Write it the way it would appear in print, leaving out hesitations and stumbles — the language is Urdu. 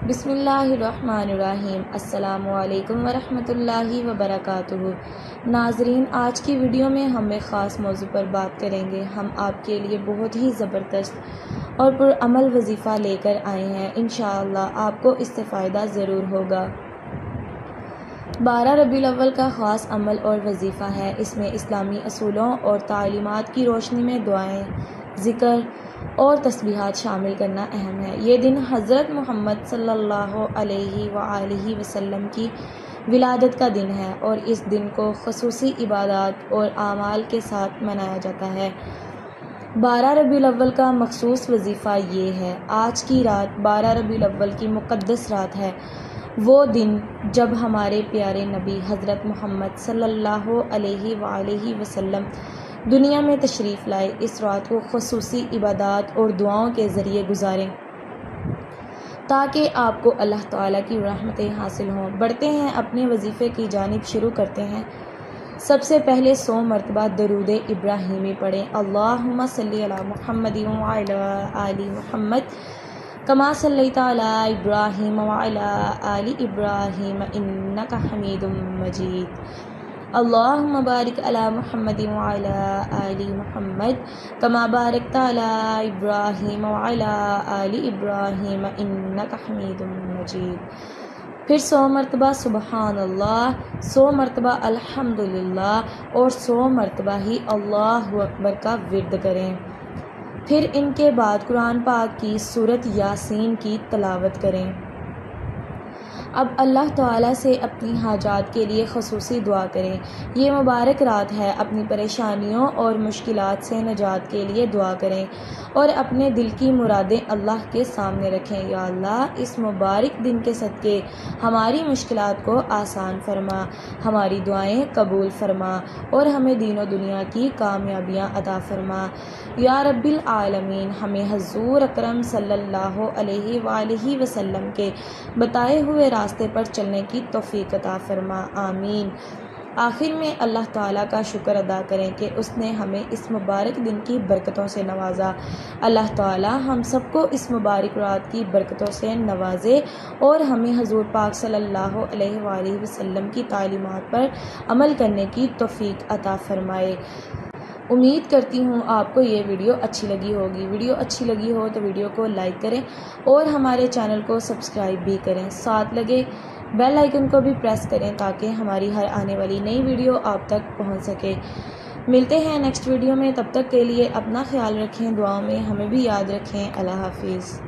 بسم اللہ الرحمن الرحیم۔ السلام علیکم ورحمۃ اللہ وبرکاتہ۔ ناظرین، آج کی ویڈیو میں ہم ایک خاص موضوع پر بات کریں گے۔ ہم آپ کے لیے بہت ہی زبردست اور پرعمل وظیفہ لے کر آئے ہیں۔ انشاءاللہ آپ کو اس سے فائدہ ضرور ہوگا۔ 12 ربیع الاول کا خاص عمل اور وظیفہ ہے۔ اس میں اسلامی اصولوں اور تعلیمات کی روشنی میں دعائیں، ذکر اور تسبیحات شامل کرنا اہم ہے۔ یہ دن حضرت محمد صلی اللہ علیہ وآلہ وسلم کی ولادت کا دن ہے اور اس دن کو خصوصی عبادات اور اعمال کے ساتھ منایا جاتا ہے۔ 12 ربیع الاول کا مخصوص وظیفہ یہ ہے۔ آج کی رات 12 ربیع الاول کی مقدس رات ہے، وہ دن جب ہمارے پیارے نبی حضرت محمد صلی اللہ علیہ وآلہ وسلم دنیا میں تشریف لائے۔ اس رات کو خصوصی عبادات اور دعاؤں کے ذریعے گزاریں تاکہ آپ کو اللہ تعالیٰ کی رحمتیں حاصل ہوں۔ بڑھتے ہیں اپنے وظیفے کی جانب، شروع کرتے ہیں۔ سب سے پہلے 100 مرتبہ درود ابراہیمی پڑھیں۔ اللہم صلی علی محمد وعلی آل محمد کما صلیت علی ابراہیم وعلی آل ابراہیم انک حمید مجید۔ اللہم بارک علی محمد وعلی آل محمد کما بارکت علی ابراہیم وعلی آل ابراہیم انک حمید مجید۔ پھر 100 مرتبہ سبحان اللہ، 100 مرتبہ الحمدللہ اور 100 مرتبہ ہی اللہ اکبر کا ورد کریں۔ پھر ان کے بعد قرآن پاک کی سورۃ یاسین کی تلاوت کریں۔ اب اللہ تعالیٰ سے اپنی حاجات کے لیے خصوصی دعا کریں۔ یہ مبارک رات ہے، اپنی پریشانیوں اور مشکلات سے نجات کے لیے دعا کریں اور اپنے دل کی مرادیں اللہ کے سامنے رکھیں۔ یا اللہ، اس مبارک دن کے صدقے ہماری مشکلات کو آسان فرما، ہماری دعائیں قبول فرما اور ہمیں دین و دنیا کی کامیابیاں عطا فرما۔ یا رب العالمین، ہمیں حضور اکرم صلی اللہ علیہ وآلہ وسلم کے بتائے ہوئے راستے پر چلنے کی توفیق عطا فرما، آمین۔ آخر میں اللہ تعالیٰ کا شکر ادا کریں کہ اس نے ہمیں اس مبارک دن کی برکتوں سے نوازا۔ اللہ تعالیٰ ہم سب کو اس مبارک رات کی برکتوں سے نوازے اور ہمیں حضور پاک صلی اللہ علیہ وآلہ وسلم کی تعلیمات پر عمل کرنے کی توفیق عطا فرمائے۔ امید کرتی ہوں آپ کو یہ ویڈیو اچھی لگی ہوگی۔ ویڈیو اچھی لگی ہو تو ویڈیو کو لائک کریں اور ہمارے چینل کو سبسکرائب بھی کریں۔ ساتھ لگے بیل آئیکن کو بھی پریس کریں تاکہ ہماری ہر آنے والی نئی ویڈیو آپ تک پہنچ سکے۔ ملتے ہیں نیکسٹ ویڈیو میں، تب تک کے لیے اپنا خیال رکھیں، دعاؤں میں ہمیں بھی یاد رکھیں۔ اللہ حافظ۔